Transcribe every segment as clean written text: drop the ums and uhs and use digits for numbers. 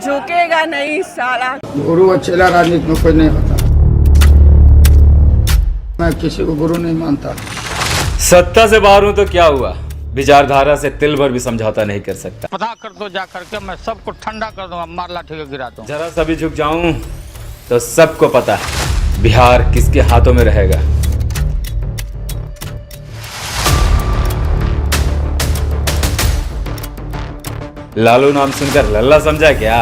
झुकेगा नहीं साला। गुरु और चेला राजनीति में कोई नहीं होता। मैं किसी को गुरु नहीं मानता। सत्ता से बाहर हूं तो क्या हुआ, विचारधारा से तिल भर भी समझौता नहीं कर सकता। पता कर दो जा करके, मैं सबको ठंडा कर दूंगा, मार लाठी के गिरा दूंगा। जरा सा भी झुक जाऊं तो सबको पता है बिहार किसके हाथों में रहेगा। लालू नाम सुनकर लल्ला समझा क्या?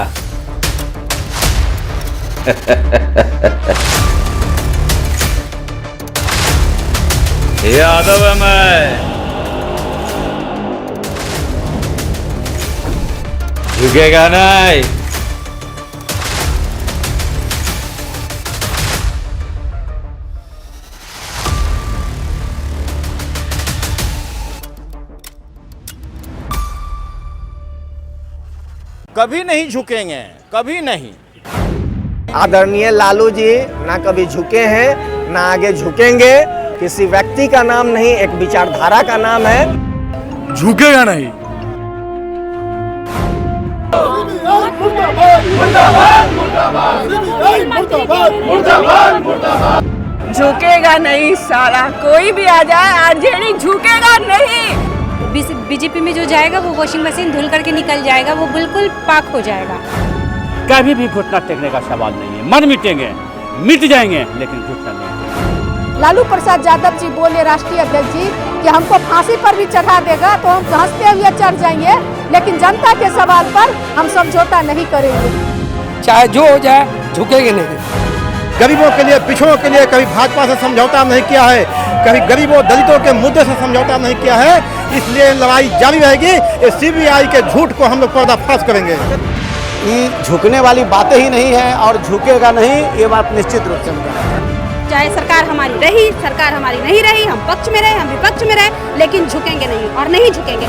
यादव है मैं, झुकेगा नहीं। कभी नहीं झुकेंगे, कभी नहीं। आदरणीय लालू जी ना कभी झुके हैं ना आगे झुकेंगे। किसी व्यक्ति का नाम नहीं, एक विचारधारा का नाम है। झुकेगा नहीं। झुकेगा नहीं साला, कोई भी आ जाए आरजेडी झुकेगा नहीं। बीजेपी में जो जाएगा वो वॉशिंग मशीन धुल करके निकल जाएगा, वो बिल्कुल पाक हो जाएगा। कभी भी घुटना टेकने का सवाल नहीं है। मन मिटेंगे, मिट जाएंगे, लेकिन घुटना नहीं। लालू प्रसाद यादव जी बोले, राष्ट्रीय अध्यक्ष जी, कि हमको फांसी पर भी चढ़ा देगा तो हम हंसते हुए चढ़ जाएंगे, लेकिन जनता के सवाल पर हम समझौता नहीं करेंगे। चाहे जो हो जाए झुकेंगे नहीं। गरीबों के लिए, पिछड़ों के लिए कभी भाजपा से समझौता नहीं किया है, कभी गरीबों दलितों के मुद्दे से समझौता नहीं किया है। इसलिए लड़ाई जारी रहेगी। सीबीआई के झूठ को हम लोग पर्दाफाश करेंगे। ये झुकने वाली बातें ही नहीं है और झुकेगा नहीं, ये बात निश्चित रूप से। चाहे सरकार हमारी रही, सरकार हमारी नहीं रही, हम पक्ष में रहे, हम विपक्ष में रहे, लेकिन झुकेंगे नहीं और नहीं झुकेंगे।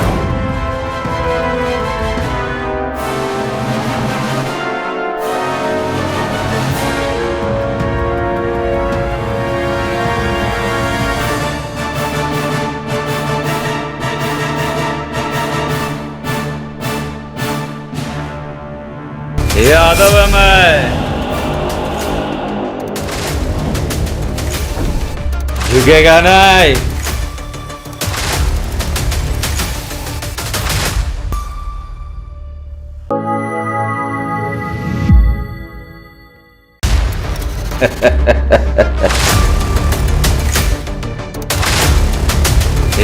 यादव है मैं, झुकेगा नहीं।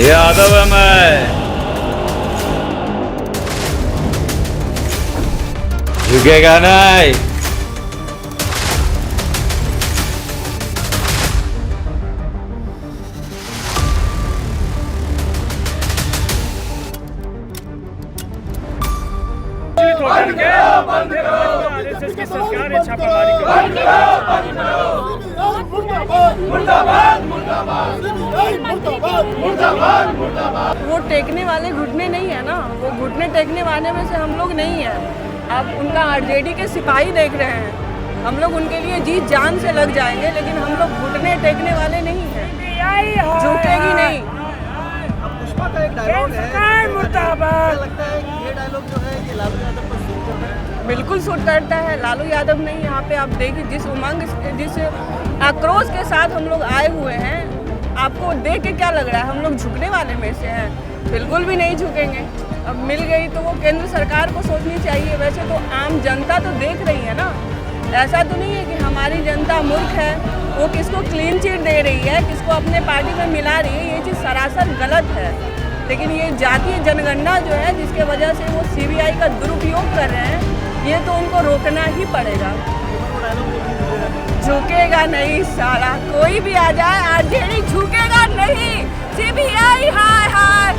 यादव है मैं, झुकेगा नहीं। वो टेकने वाले घुटने नहीं है ना, वो घुटने टेकने वाले में से हम लोग नहीं है। आप उनका आरजेडी के सिपाही देख रहे हैं, हम लोग उनके लिए जी जान से लग जाएंगे, लेकिन हम लोग घुटने टेकने वाले नहीं हैं, झुकेगी नहीं। पुष्पा का एक डायलॉग है, मुर्दाबाद, लगता है कि ये डायलॉग जो है ये लालू यादव पर सूट करता है। बिल्कुल सूट करता है। लालू यादव नहीं, यहाँ पे आप देखिए जिस उमंग, जिस आक्रोश के साथ हम लोग आए हुए हैं, आपको देख के क्या लग रहा है हम लोग झुकने वाले में से हैं? बिल्कुल भी नहीं झुकेंगे। अब मिल गई तो वो केंद्र सरकार को सोचनी चाहिए। वैसे तो आम जनता तो देख रही है ना, ऐसा तो नहीं है कि हमारी जनता मूर्ख है, वो किसको क्लीन चिट दे रही है, किसको अपने पार्टी में मिला रही है, ये चीज़ सरासर गलत है। लेकिन ये जातीय जनगणना जो है, जिसके वजह से वो सीबीआई का दुरुपयोग कर रहे हैं, ये तो उनको रोकना ही पड़ेगा। झुकेगा नहीं साला, कोई भी आ जाए आरजेडी झुकेगा नहीं। सीबीआई हाय हाय,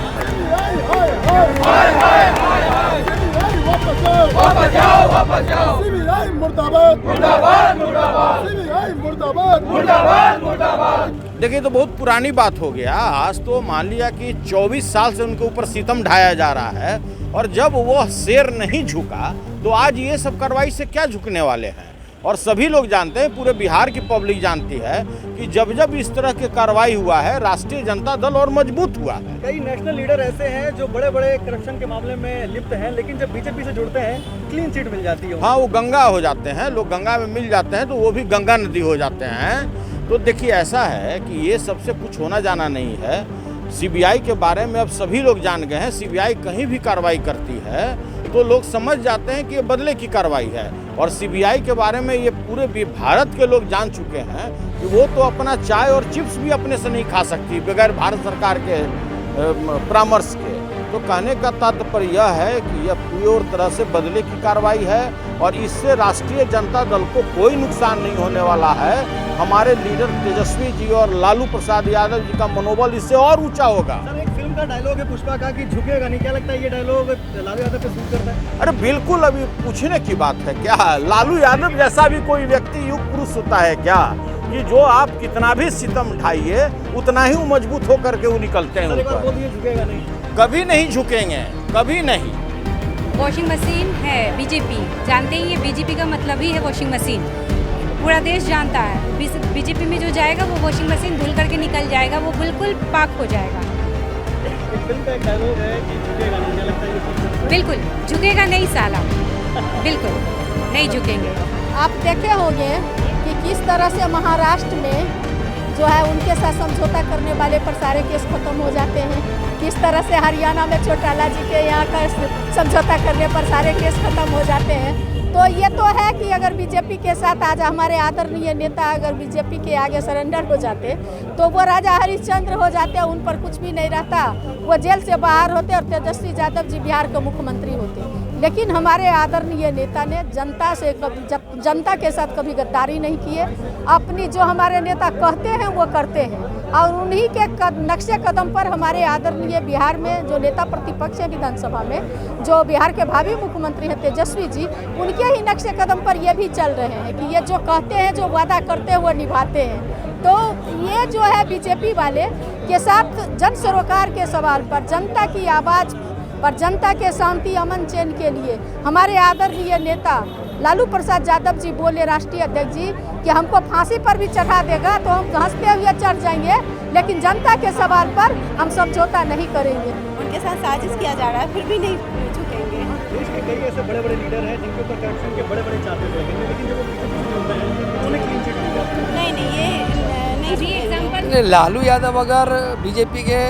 वापस जाओ, वापस जाओ। सीबीआई मुर्दाबाद, मुर्दाबाद, मुर्दाबाद। सीबीआई मुर्दाबाद, मुर्दाबाद, मुर्दाबाद। देखिए, तो बहुत पुरानी बात हो गया। आज तो मान लिया कि 24 साल से उनके ऊपर सितम ढाया जा रहा है, और जब वो शेर नहीं झुका तो आज ये सब कार्रवाई से क्या झुकने वाले हैं? और सभी लोग जानते हैं, पूरे बिहार की पब्लिक जानती है कि जब जब इस तरह की कार्रवाई हुआ है, राष्ट्रीय जनता दल और मजबूत हुआ है। कई नेशनल लीडर ऐसे हैं जो बड़े बड़े करप्शन के मामले में लिप्त हैं, लेकिन जब बीजेपी से जुड़ते हैं क्लीन चिट मिल जाती है। हाँ, वो गंगा हो जाते हैं, लोग गंगा में मिल जाते हैं तो वो भी गंगा नदी हो जाते हैं। तो देखिए, ऐसा है कि ये सबसे कुछ होना जाना नहीं है। सीबीआई के बारे में अब सभी लोग जान गए हैं। सीबीआई कहीं भी कार्रवाई करती है तो लोग समझ जाते हैं कि ये बदले की कार्रवाई है। और सीबीआई के बारे में ये पूरे भारत के लोग जान चुके हैं कि वो तो अपना चाय और चिप्स भी अपने से नहीं खा सकती बगैर भारत सरकार के परामर्श के। तो कहने का तात्पर्य यह है कि यह पूरी तरह से बदले की कार्रवाई है और इससे राष्ट्रीय जनता दल को कोई नुकसान नहीं होने वाला है। हमारे लीडर तेजस्वी जी और लालू प्रसाद यादव जी का मनोबल इससे और ऊंचा होगा। सर, एक फिल्म का डायलॉग है पुष्पा का कि झुकेगा नहीं, क्या लगता है ये डायलॉग लालू यादव पे सूट करता है? अरे बिल्कुल, अभी पूछने की बात है क्या? लालू यादव जैसा भी कोई व्यक्ति युग पुरुष होता है क्या कि जो आप कितना भी सितम उठाइए उतना ही मजबूत होकर के वो निकलते हैं ऊपर। झुकेगा नहीं, कभी नहीं झुकेंगे, कभी नहीं। वॉशिंग मशीन है बीजेपी, जानते ही है बीजेपी का मतलब ही है वॉशिंग मशीन। पूरा देश जानता है बीजेपी में जो जाएगा वो वॉशिंग मशीन धुल करके निकल जाएगा, वो बिल्कुल पाक हो जाएगा। फिल्म का एक डायलॉग है कि झुकेगा नहीं, क्या लगता है ये? बिल्कुल झुकेगा नहीं साला, बिल्कुल नहीं झुकेंगे। आप देखे होंगे कि किस तरह से महाराष्ट्र में जो है उनके साथ समझौता करने वाले पर सारे केस खत्म हो जाते हैं, किस तरह से हरियाणा में चौटाला जी के यहाँ का समझौता करने पर सारे केस खत्म हो जाते हैं। तो ये तो है कि अगर बीजेपी के साथ आज हमारे आदरणीय नेता अगर बीजेपी के आगे सरेंडर हो जाते तो वो राजा हरिश्चंद्र हो जाते, उन पर कुछ भी नहीं रहता, वो जेल से बाहर होते और तेजस्वी यादव जी बिहार के मुख्यमंत्री होते। लेकिन हमारे आदरणीय नेता ने जनता के साथ कभी गद्दारी नहीं किए। अपनी जो हमारे नेता कहते हैं वो करते हैं और उन्हीं के नक्शे कदम पर हमारे आदरणीय बिहार में जो नेता प्रतिपक्ष है विधानसभा में, जो बिहार के भावी मुख्यमंत्री हैं तेजस्वी जी, उनके ही नक्शे कदम पर ये भी चल रहे हैं कि ये जो कहते हैं, जो वादा करते हैं वो निभाते हैं। तो ये जो है बीजेपी वाले के साथ जन सरोकार के सवाल पर, जनता की आवाज़ पर, जनता के शांति अमन चैन के लिए हमारे आदरणीय नेता लालू प्रसाद यादव जी बोले, राष्ट्रीय अध्यक्ष जी, कि हमको फांसी पर भी चढ़ा देगा तो हम हंसते हुए चढ़ जाएंगे, लेकिन जनता के सवाल पर हम समझौता नहीं करेंगे। उनके साथ साजिश किया जा रहा है, फिर भी नहीं झुकेंगे। देश के कई ऐसे बड़े बड़े लीडर हैं जिनके ऊपर करप्शन के बड़े बड़े चार्जेस लगे हैं, लेकिन जब वो बीजेपी से जुड़ते हैं उन्हें क्लीन चिट मिल जाती है। नहीं, ये नहीं एग्जाम्पल। लालू यादव अगर बीजेपी के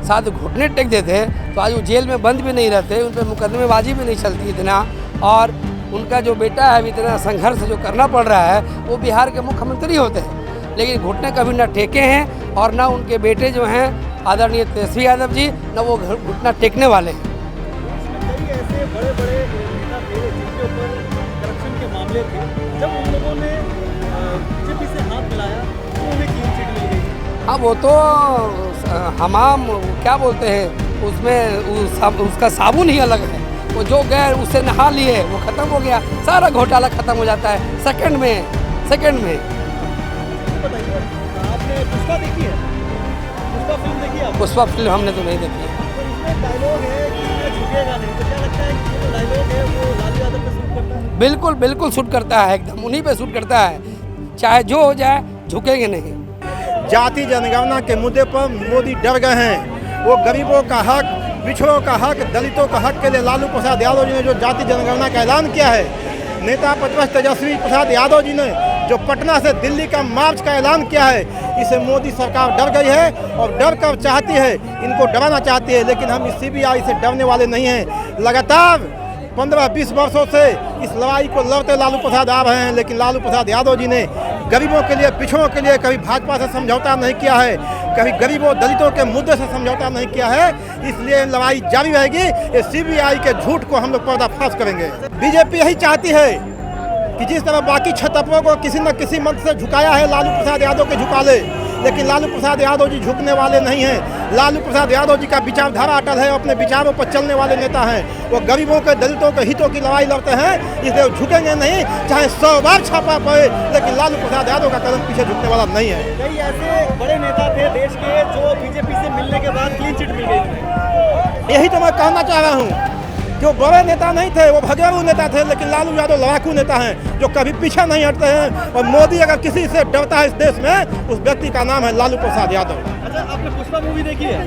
साथ घुटने टेक देते तो आज वो जेल में बंद भी नहीं रहते, उन पर मुकदमेबाजी भी नहीं चलती इतना, और उनका जो बेटा है अभी इतना संघर्ष जो करना पड़ रहा है वो बिहार के मुख्यमंत्री होते हैं। लेकिन घुटने कभी न टेके हैं और न उनके बेटे जो हैं आदरणीय तेजस्वी यादव जी, न वो घुटना टेकने वाले हैं। कई ऐसे बड़े बड़े नेता थे जिनके ऊपर करप्शन के मामले थे, जब उन लोगों ने बीजेपी से हाथ मिलाया तो उन्हें क्लीन चिट मिल गई। हाँ, वो तो हमाम क्या बोलते हैं उसमें उसका साबुन ही अलग है, वो जो गए उससे नहा लिए वो खत्म हो गया, सारा घोटाला खत्म हो जाता है सेकंड में। बताइए, आपने पुष्पा देखी है? पुष्पा फिल्म देखी है? पुष्पा फिल्म हमने तो नहीं देखी है। तो इसमें डायलॉग है कि ये झुकेगा नहीं, तो क्या लगता है कि ये जो डायलॉग है वो लालू यादव पे सूट करता है? बिल्कुल सूट करता है, एकदम उन्हीं पे सूट करता है, चाहे जो हो जाए झुकेंगे नहीं। जाति जनगणना के मुद्दे पर मोदी डर गए हैं। वो गरीबों का हक, पिछड़ों का हक, दलितों का हक के लिए लालू प्रसाद यादव जी ने जो जाति जनगणना का ऐलान किया है, नेता प्रतिपक्ष तेजस्वी प्रसाद यादव जी ने जो पटना से दिल्ली का मार्च का ऐलान किया है, इसे मोदी सरकार डर गई है और डर कर चाहती है, इनको डराना चाहती है। लेकिन हम इस सीबीआई से डरने वाले नहीं हैं। लगातार 15-20 वर्षों से इस लड़ाई को लड़ते लालू प्रसाद आ रहे हैं, लेकिन लालू प्रसाद यादव जी ने गरीबों के लिए, पिछड़ों के लिए कभी भाजपा से समझौता नहीं किया है, कभी गरीबों दलितों के मुद्दे से समझौता नहीं किया है। इसलिए लड़ाई जारी रहेगी। ये सीबीआई के झूठ को हम लोग पर्दाफाश करेंगे। बीजेपी यही चाहती है कि जिस तरह बाकी छतरों को किसी न किसी मंत्र से झुकाया है, लालू प्रसाद यादव के झुका ले, लेकिन लालू प्रसाद यादव जी झुकने वाले नहीं हैं। लालू प्रसाद यादव जी का विचारधारा अटल है, अपने विचारों पर चलने वाले नेता हैं। वो गरीबों के, दलितों के हितों की लड़ाई लड़ते हैं, इसलिए झुकेंगे नहीं, चाहे 100 बार छापा पड़े, लेकिन लालू प्रसाद यादव का कदम पीछे झुकने वाला नहीं है। कई ऐसे बड़े नेता थे देश के जो बीजेपी से मिलने के बाद क्लीन चिट मिल गई। यही तो मैं कहना चाह रहा हूँ जो बड़े नेता नहीं थे वो भगे हुए नेता थे, लेकिन लालू यादव लड़ाकू नेता हैं जो कभी पीछे नहीं हटते हैं। और मोदी अगर किसी से डरता है इस देश में, उस व्यक्ति का नाम है लालू प्रसाद यादव। अच्छा, आपने पुष्पा मूवी देखी है?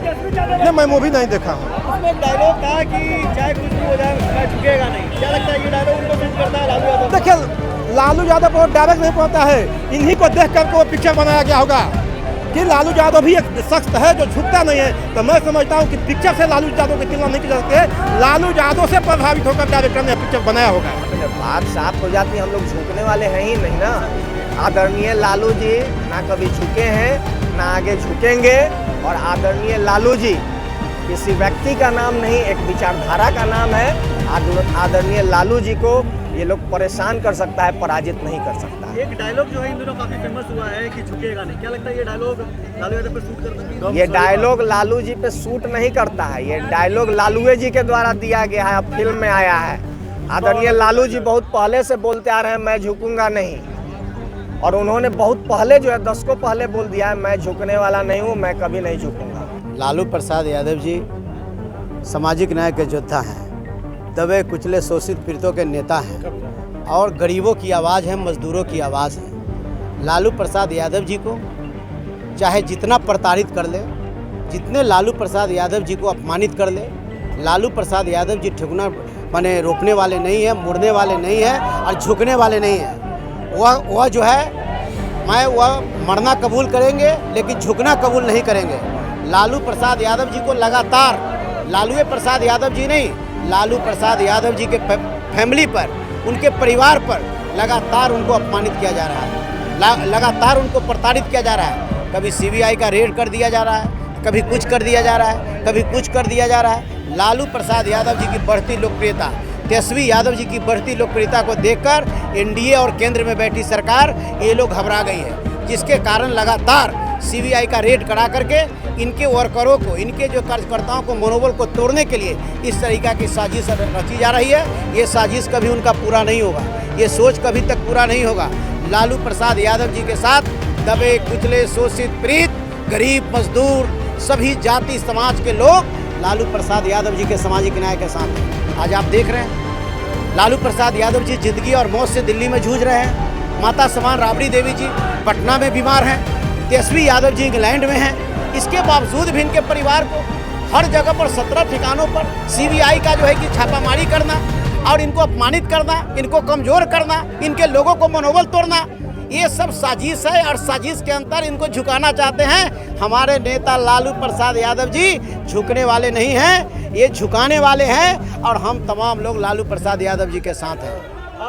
नहीं, मैं मूवी नहीं देखा हूँ। उसमें एक डायलॉग था कि चाहे कुछ भी हो जाए मैं झुकेगा नहीं। क्या लगता है ये डायलॉग उनको सूट करता है लालू यादव? देखिए, लालू यादव को डायरेक्ट नहीं पहुंचता है, इन्हीं को देख कर वो पिक्चर बनाया गया होगा कि लालू यादव भी एक शख्स है जो झुकता नहीं है। तो मैं समझता हूँ कि पिक्चर से लालू यादव की तुलना नहीं की जा सकती, लालू यादव से प्रभावित होकर डायरेक्टर ने पिक्चर बनाया होगा। बात साफ हो जाती है, हम लोग झुकने वाले हैं ही नहीं ना। आदरणीय लालू जी ना कभी झुके हैं ना आगे झुकेंगे। और आदरणीय लालू जी किसी व्यक्ति का नाम नहीं, एक विचारधारा का नाम है। आदरणीय लालू जी को ये लोग परेशान कर सकता है, पराजित नहीं कर सकता। एक डायलॉग जो है इन दिनों काफी फेमस हुआ है कि झुकेगा नहीं। क्या लगता है ये डायलॉग लालू यादव पे सूट करता है? ये डायलॉग लालू जी पे सूट नहीं करता है, ये डायलॉग लालू जी के द्वारा दिया गया है, अब फिल्म में आया है। आदरणीय लालू जी बहुत पहले से बोलते आ रहे हैं मैं झुकूंगा नहीं, और उन्होंने बहुत पहले जो है दशकों पहले बोल दिया है मैं झुकने वाला नहीं हूँ, मैं कभी नहीं झुकूंगा। लालू प्रसाद यादव जी सामाजिक न्याय के योद्धा हैं, दबे कुचले शोषित पीड़ितों के नेता हैं और गरीबों की आवाज़ है, मजदूरों की आवाज़ है। लालू प्रसाद यादव जी को चाहे जितना प्रताड़ित कर ले, जितने लालू प्रसाद यादव जी को अपमानित कर ले, लालू प्रसाद यादव जी ठिकाना माने रोकने वाले नहीं हैं, मुड़ने वाले नहीं हैं और झुकने वाले नहीं हैं। वह जो है वह मरना कबूल करेंगे लेकिन झुकना कबूल नहीं करेंगे। लालू प्रसाद यादव जी को लगातार, लालू प्रसाद यादव जी नहीं, लालू प्रसाद यादव जी के फैमिली पर, उनके परिवार पर लगातार उनको अपमानित किया जा रहा है, लगातार उनको प्रताड़ित किया जा रहा है। कभी सीबीआई का रेड कर दिया जा रहा है, कभी कुछ कर दिया जा रहा है, कभी कुछ कर दिया जा रहा है। लालू प्रसाद यादव जी की बढ़ती लोकप्रियता, तेजस्वी यादव जी की बढ़ती लोकप्रियता को देखकर एनडीए और केंद्र में बैठी सरकार ये लोग घबरा गई है, जिसके कारण लगातार सीबीआई का रेड करा करके इनके वर्करों को, इनके जो कार्यकर्ताओं को मनोबल को तोड़ने के लिए इस तरीका की साजिश रची जा रही है। ये साजिश कभी उनका पूरा नहीं होगा, ये सोच कभी तक पूरा नहीं होगा। लालू प्रसाद यादव जी के साथ दबे कुचले शोषित पीड़ित गरीब मजदूर सभी जाति समाज के लोग लालू प्रसाद यादव जी के सामाजिक न्याय के साथ हैं। आज आप देख रहे हैं लालू प्रसाद यादव जी जिंदगी और मौत से दिल्ली में जूझ रहे हैं। माता समान राबड़ी देवी जी पटना में बीमार हैं, तेजस्वी यादव जी इंग्लैंड में हैं। इसके बावजूद भी इनके परिवार को हर जगह पर 17 ठिकानों पर सीबीआई का जो है कि छापामारी करना और इनको अपमानित करना, इनको कमज़ोर करना, इनके लोगों को मनोबल तोड़ना, ये सब साजिश है। और साजिश के अंदर इनको झुकाना चाहते हैं। हमारे नेता लालू प्रसाद यादव जी झुकने वाले नहीं हैं, ये झुकाने वाले हैं और हम तमाम लोग लालू प्रसाद यादव जी के साथ हैं।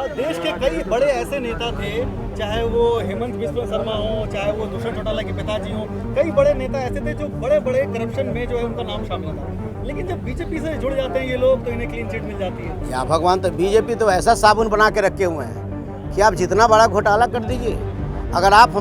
देश के कई बड़े ऐसे नेता थे, चाहे वो हेमंत बिस्वा शर्मा हो, चाहे वो दुष्यंत चौटाला के पिताजी हो, कई बड़े नेता ऐसे थे जो बड़े बड़े करप्शन में जो है उनका नाम शामिल था। लेकिन जब बीजेपी से जुड़ जाते हैं ये लोग तो इन्हें क्लीन चिट मिल जाती है। या भगवान, तो बीजेपी तो ऐसा साबुन बना के रखे हुए हैं कि आप जितना बड़ा घोटाला कर दीजिए, अगर आप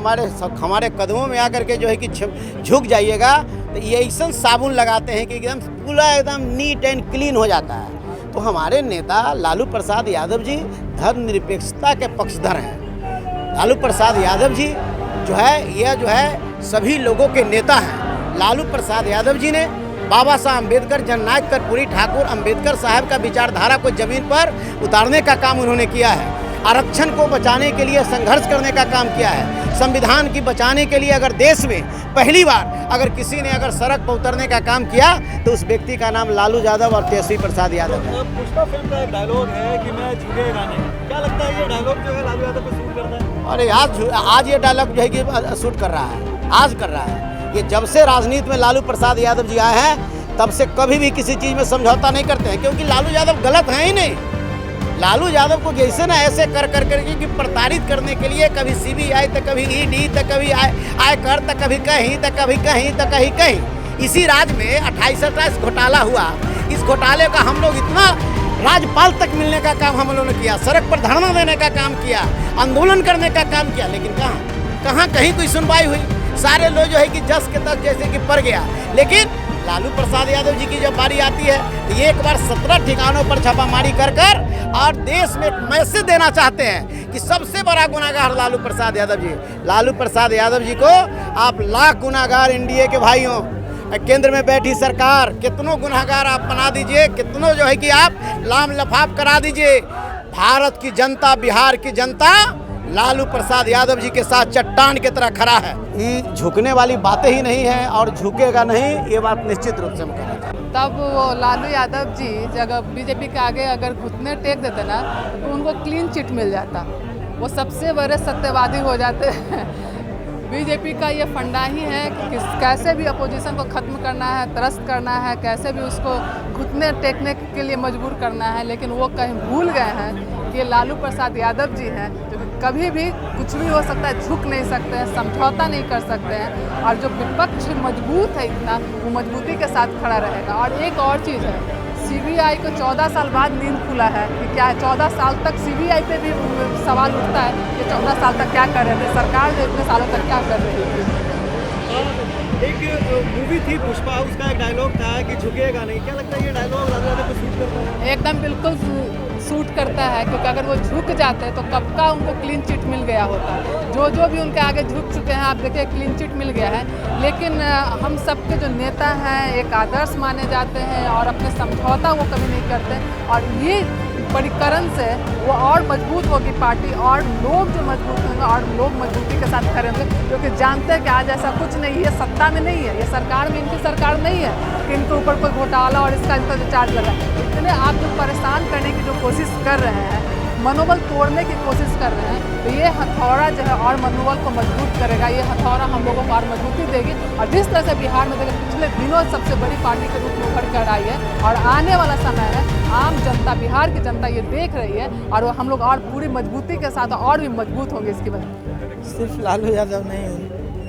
हमारे कदमों में आकर के जो है कि झुक जाइएगा तो ये ऐसा साबुन लगाते हैं कि एकदम पूरा एकदम नीट एंड क्लीन हो जाता है। तो हमारे नेता लालू प्रसाद यादव जी धर्मनिरपेक्षता के पक्षधर हैं। लालू प्रसाद यादव जी जो है सभी लोगों के नेता हैं। लालू प्रसाद यादव जी ने बाबा साहब अम्बेडकर, जननायक कर्पूरी ठाकुर अम्बेडकर साहब का विचारधारा को जमीन पर उतारने का काम उन्होंने किया है। आरक्षण को बचाने के लिए संघर्ष करने का काम किया है। संविधान की बचाने के लिए अगर देश में पहली बार अगर किसी ने अगर सड़क पर उतरने का काम किया तो उस व्यक्ति का नाम लालू यादव और तेजस्वी प्रसाद यादव है। पुष्पा फिल्म का एक डायलॉग है कि मैं झुकेगा नहीं। क्या लगता है ये डायलॉग जो है लालू यादव पे सूट करता है? अरे आज ये डायलॉग जो है कि सूट कर रहा है, आज कर रहा है। ये जब से राजनीति में लालू प्रसाद यादव जी आए हैं तब से कभी भी किसी चीज़ में समझौता नहीं करते हैं, क्योंकि लालू यादव गलत हैं ही नहीं। लालू यादव को जैसे ना ऐसे कर करके कि प्रताड़ित करने के लिए कभी सीबीआई तो कभी ईडी तो कभी आयकर तो कभी कहीं तो कभी कहीं तो कहीं। इसी राज्य में 28 घोटाला हुआ। इस घोटाले का हम लोग इतना राज्यपाल तक मिलने का काम हम लोगों ने किया, सड़क पर धरना देने का काम किया, आंदोलन करने का काम किया, लेकिन कहाँ कहीं कोई सुनवाई हुई। सारे लोग जो है कि जस के तस जैसे कि पड़ गया। लेकिन लालू प्रसाद यादव जी की जब बारी आती है तो ये एक बार 17 ठिकानों पर छापामारी कर और देश में एक मैसेज देना चाहते हैं कि सबसे बड़ा गुनाहगार लालू प्रसाद यादव जी। लालू प्रसाद यादव जी को आप लाख गुनाहगार एनडीए के भाइयों, केंद्र में बैठी सरकार, कितनों गुनहगार आप बना दीजिए, कितनों जो है कि आप लाम लफाफ करा दीजिए। भारत की जनता, बिहार की जनता लालू प्रसाद यादव जी के साथ चट्टान की तरह खड़ा है। ये झुकने वाली बातें ही नहीं है और झुकेगा नहीं, ये बात निश्चित रूप से हम कहना चाहते हैं। तब वो लालू यादव जी जब बीजेपी के आगे अगर घुटने टेक देते ना तो उनको क्लीन चिट मिल जाता, वो सबसे बड़े सत्यवादी हो जाते हैं। बीजेपी का ये फंडा ही है कि कैसे भी अपोजिशन को ख़त्म करना है, त्रस्त करना है, कैसे भी उसको घुटने टेकने के लिए मजबूर करना है। लेकिन वो कहीं भूल गए हैं कि लालू प्रसाद यादव जी हैं जो कभी भी कुछ भी हो सकता है, झुक नहीं सकते हैं, समझौता नहीं कर सकते हैं। और जो विपक्ष मजबूत है इतना, वो मजबूती के साथ खड़ा रहेगा। और एक और चीज़ है, सीबीआई को 14 साल बाद नींद खुला है कि क्या 14 साल तक सीबीआई पे भी सवाल उठता है कि 14 साल तक क्या कर रहे थे, सरकार जो इतने सालों तक क्या कर रही थी। एक मूवी थी पुष्पा, उसका एक डायलॉग था कि झुकेगा नहीं। क्या लगता है ये डायलॉग लालू यादव को सूट करता है? एकदम बिल्कुल सूट करता है, क्योंकि अगर वो झुक जाते तो कब का उनको क्लीन चिट मिल गया होता। जो भी उनके आगे झुक चुके हैं, आप देखिए क्लीन चिट मिल गया है। लेकिन हम सबके जो नेता हैं एक आदर्श माने जाते हैं और अपने समझौता वो कभी नहीं करते। और ये परिकरण से वो और मजबूत होगी पार्टी, और लोग जो मजबूत होंगे और लोग मजबूती के साथ खड़े होंगे, क्योंकि जानते हैं कि आज ऐसा कुछ नहीं है, सत्ता में नहीं है, ये सरकार में इनकी सरकार नहीं है कि इनके ऊपर कोई घोटाला और इसका इनका जो चार्ज लगा। इसलिए आप जो परेशान करने की जो कोशिश कर रहे हैं, मनोबल तोड़ने की कोशिश कर रहे हैं, तो ये हथौड़ा जो है और मनोबल को मजबूत करेगा। ये हथौड़ा हम लोगों को और मजबूती देगी। और जिस तरह से बिहार में देखिए पिछले दिनों सबसे बड़ी पार्टी के रूप में उभर कर आई है, और आने वाला समय है आम जनता, बिहार की जनता ये देख रही है, और हम लोग और पूरी मजबूती के साथ और भी मजबूत होंगे इसकी वजह। सिर्फ लालू यादव नहीं,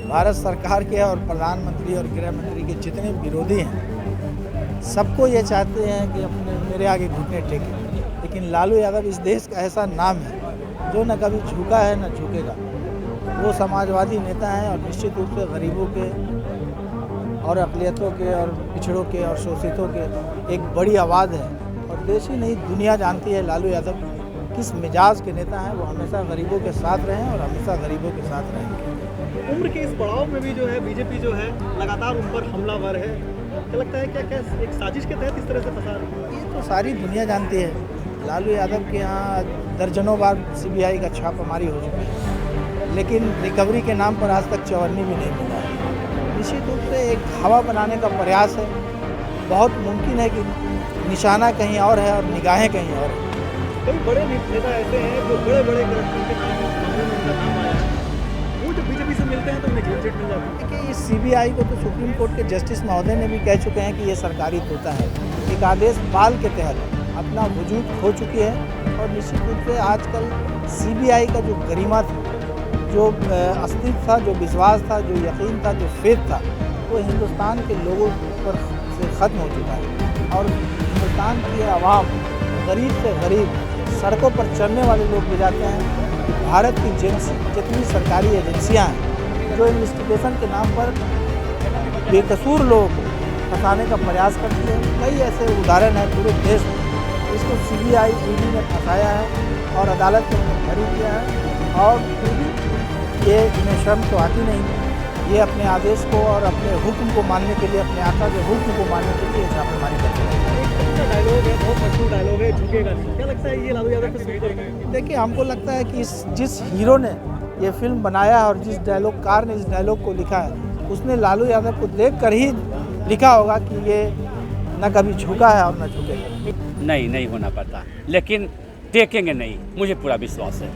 भारत सरकार के और प्रधानमंत्री और गृह मंत्री के जितने विरोधी हैं, सबको ये चाहते हैं कि अपने मेरे आगे घुटने टेकें। लेकिन लालू यादव इस देश का ऐसा नाम है जो न कभी झुका है न झुकेगा। वो समाजवादी नेता हैं और निश्चित रूप से गरीबों के और अक़लियतों के और पिछड़ों के और शोषितों के एक बड़ी आवाज़ है। और देश ही नहीं, दुनिया जानती है लालू यादव किस मिजाज के नेता हैं। वो हमेशा गरीबों के साथ रहे और हमेशा गरीबों के साथ रहेंगे। उम्र के इस पड़ाव में भी जो है बीजेपी जो है लगातार उन पर हमलावर है। क्या लगता है क्या एक साजिश के तहत इस तरह से फंसा रही है? ये तो सारी दुनिया जानती है। लालू यादव के यहाँ दर्जनों बार सीबीआई का छापामारी हो चुकी है, लेकिन रिकवरी के नाम पर आज तक चवन्नी भी नहीं मिला है। निश्चित रूप से एक हवा बनाने का प्रयास है। बहुत मुमकिन है कि निशाना कहीं और है और निगाहें कहीं और है। कई बड़े नेता ऐसे हैं जो बड़े बड़े करप्शन के मामलों में उनका नाम आया है, वो जब बीजेपी से मिलते हैं तो उन्हें जेल जेट मिल जाती है। देखिए, इस सीबीआई को तो सुप्रीम कोर्ट के जस्टिस महोदय ने भी कह चुके हैं कि ये सरकारी तोता है। एक आदेश पाल के तहत अपना वजूद खो चुकी है। और निश्चित रूप से आजकल सीबीआई का जो गरिमा था, जो अस्तित्व था, जो विश्वास था, जो यकीन था, जो फेथ था, वो हिंदुस्तान के लोगों पर से ख़त्म हो चुका है। और हिंदुस्तान की आवाम, गरीब से गरीब, सड़कों पर चलने वाले लोग भी जाते हैं कि भारत की जितनी सरकारी एजेंसियाँ हैं जो इन्वेस्टिगेशन के नाम पर बेकसूर लोगों को फंसाने का प्रयास करती है। कई ऐसे उदाहरण हैं पूरे देश में। इसको सीबीआई ईडी ने फंसाया है और अदालत ने उन्हें बरी किया है। और फिर भी ये इन्हें शर्म तो आती नहीं, ये अपने आदेश को और अपने हुक्म को मानने के लिए, अपने आका के हुक्म को मानने के लिए छापेमारी करते हैं। एक डायलॉग है, बहुत मशहूर डायलॉग है, झुकेगा नहीं। क्या लगता है ये लालू यादव पे सूट करेगा? देखिए, हमको लगता है कि जिस हीरो ने ये फिल्म बनाया है और जिस डायलॉगकार ने इस डायलॉग को लिखा है, उसने लालू यादव को देखकर ही लिखा होगा कि ये न कभी झुका है और न झुकेगा। नहीं होना पड़ता, लेकिन टेकेंगे नहीं, मुझे पूरा विश्वास है।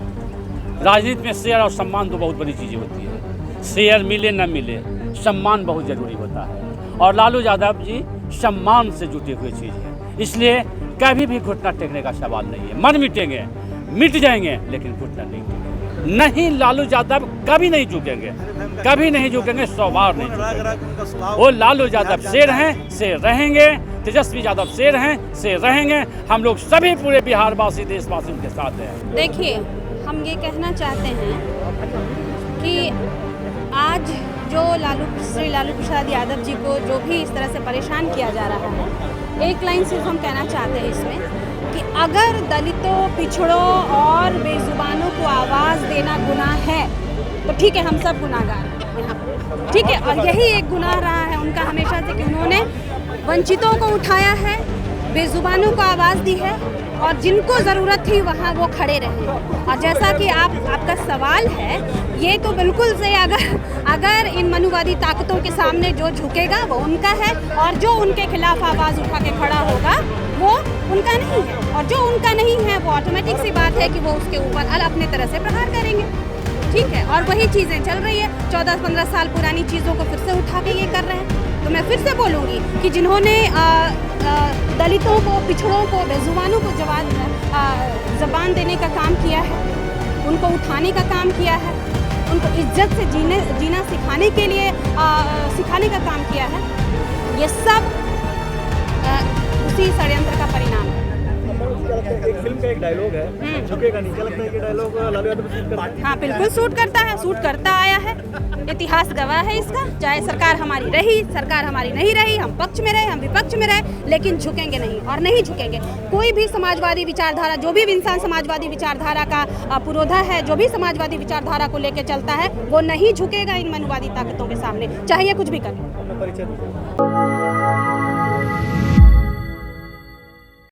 राजनीति में शेयर और सम्मान तो बहुत बड़ी चीज़ें होती है। शेयर मिले न मिले, सम्मान बहुत ज़रूरी होता है। और लालू यादव जी सम्मान से जुटे हुए चीज़ है, इसलिए कभी भी घुटना टेकने का सवाल नहीं है। मन मिटेंगे, मिट जाएंगे, लेकिन घुटना नहीं टेकेंगे। नहीं, लालू यादव कभी नहीं झुकेंगे, कभी नहीं झुकेंगे, 100 बार नहीं झुकेंगे। वो लालू यादव शेर हैं, शेर रहेंगे। तेजस्वी यादव शेर हैं, शेर रहेंगे। हम लोग सभी पूरे बिहार वासी, देशवासी उनके साथ हैं। देखिए, हम ये कहना चाहते हैं कि आज जो श्री लालू प्रसाद यादव जी को जो भी इस तरह से परेशान किया जा रहा है, एक लाइन सिर्फ हम कहना चाहते हैं इसमें कि अगर दलितों, पिछड़ों और बेजुबानों को आवाज़ देना गुनाह है तो ठीक है, हम सब गुनाहगार हैं यहाँ पर। ठीक है। और यही एक गुनाह रहा है उनका हमेशा से कि उन्होंने वंचितों को उठाया है, बेजुबानों को आवाज़ दी है और जिनको ज़रूरत थी वहाँ वो खड़े रहे। और जैसा कि आपका सवाल है, ये तो बिल्कुल सही, अगर इन मनुवादी ताकतों के सामने जो झुकेगा वो उनका है और जो उनके खिलाफ आवाज़ उठा के खड़ा होगा वो उनका नहीं है। और जो उनका नहीं है वो ऑटोमेटिक सी बात है कि वो उसके ऊपर अपने तरह से प्रहार करेंगे। ठीक है, और वही चीज़ें चल रही है। 14-15 साल पुरानी चीज़ों को फिर से उठा के ये कर रहे हैं। तो मैं फिर से बोलूँगी कि जिन्होंने दलितों को, पिछड़ों को, बेजुबानों को ज़बान देने का काम किया है, उनको उठाने का काम किया है, उनको इज्जत से जीना सिखाने के लिए सिखाने का काम किया है, ये सब उसी षड्यंत्र का परिणाम है। एक फिल्म का एक डायलॉग है, झुकेगा नहीं, क्या लगता है कि डायलॉग लालू यादव सूट करता है? हाँ, बिल्कुल सूट करता है, सूट करता आया है। इतिहास गवाह है इसका। चाहे सरकार हमारी रही, सरकार हमारी नहीं रही, हम पक्ष में रहे, हम विपक्ष में रहे, लेकिन झुकेंगे नहीं और नहीं झुकेंगे। कोई भी समाजवादी विचारधारा, जो भी इंसान समाजवादी विचारधारा का पुरोधा है, जो भी समाजवादी विचारधारा को लेकर चलता है, वो नहीं झुकेगा इन मनुवादी ताकतों के सामने, चाहे ये कुछ भी करे।